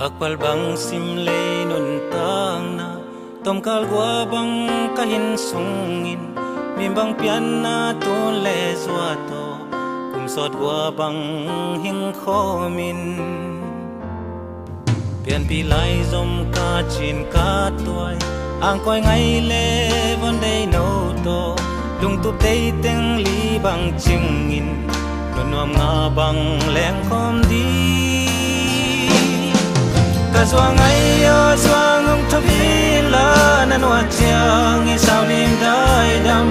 Akpal bang simle nun tang na tom kal gua bang kahin sungin mimbang pian na tun le zuato kum sot gua bang hing khomin pian pi lai zom ka chin ka tuai ang koi ngai le von dei no to lung tup dei teng li bang chingin nun nom nga bang leng khom di cả doang ai yo doang ông thấp la nan wa chiang i sao lim dai dam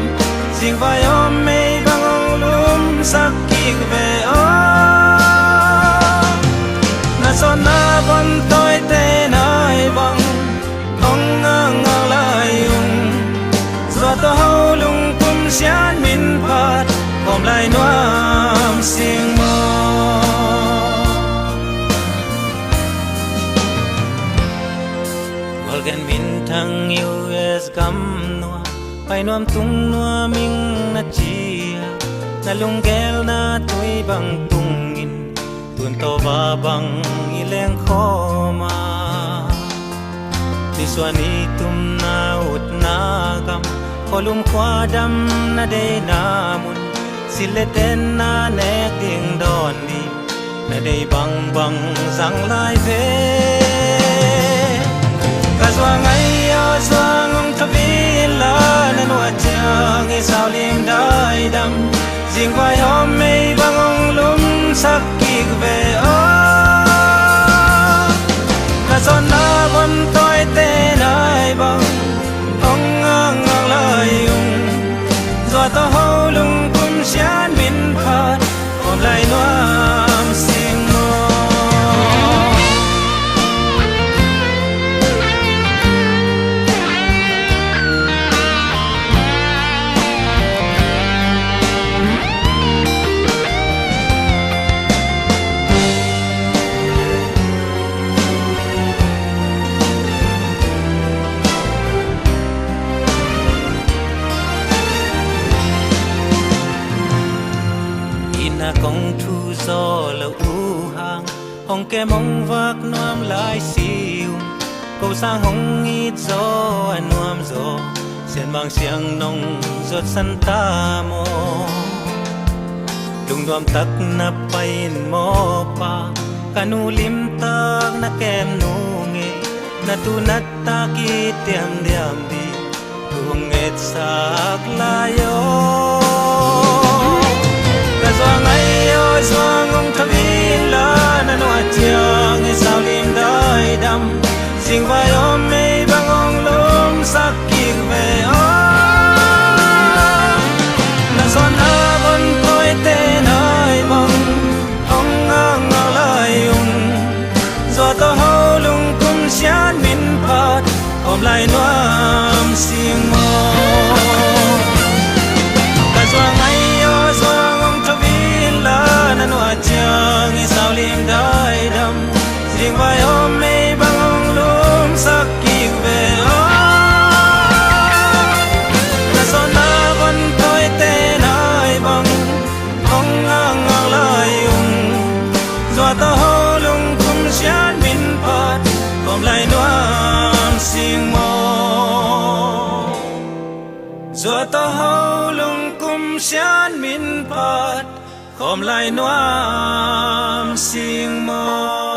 sing vai om mei bang ông lum sak ki ve o na son na bon toi te nai bang ong ngang ngang lai ung zo to hau lung kum sian min phat om lai noam sing mo gan min thang US gam noa pai nuam tung noa ming na chia na lung gel na tui bang tungin tun to ba bang ileng khoma ti swani tum na ut na gam kolum kwa dam na de na mun sileten na ne ding don ni na de bang bang sang lai ve doang ai yo doang ông thấp la nan wa chang i sao lim dai dam jing vai hôm mei bang ông lum sak ki ve o na son na bon toi te nai bang ong ngang ngang lai ung zo to ho lung kum sian min phat om lai noam sing mo na kong thu zo lo u hang hong ke mong vak nuam lai siu ko sang hong it zo an nuam zo sian bang siang nong zot san ta mo lung nuam tak na pain mo pa kanu lim tak na kem nu nge na tu nat ta ki tiam diam di tung et sak la yo doang ai yo doang ông thấp la nan wa chiang i sao lim dai dam sing vai om mei bang ông lum sak ki ve o na son na bon toi te nai bang ong ngang ngang lai ung zo to ho lung kum sian min phat om lai noam sing mo ka doang ai yo doang nan wa chang i sao lim dai dam jing vai om mei bang ong lum sak ki ve o na son na bon toi te nai bang ong ngang ngang lai ung zo to ho lung kum sian min phat om lai noam sing mo zo to ho lung kum sian min phat om lai noam sing mo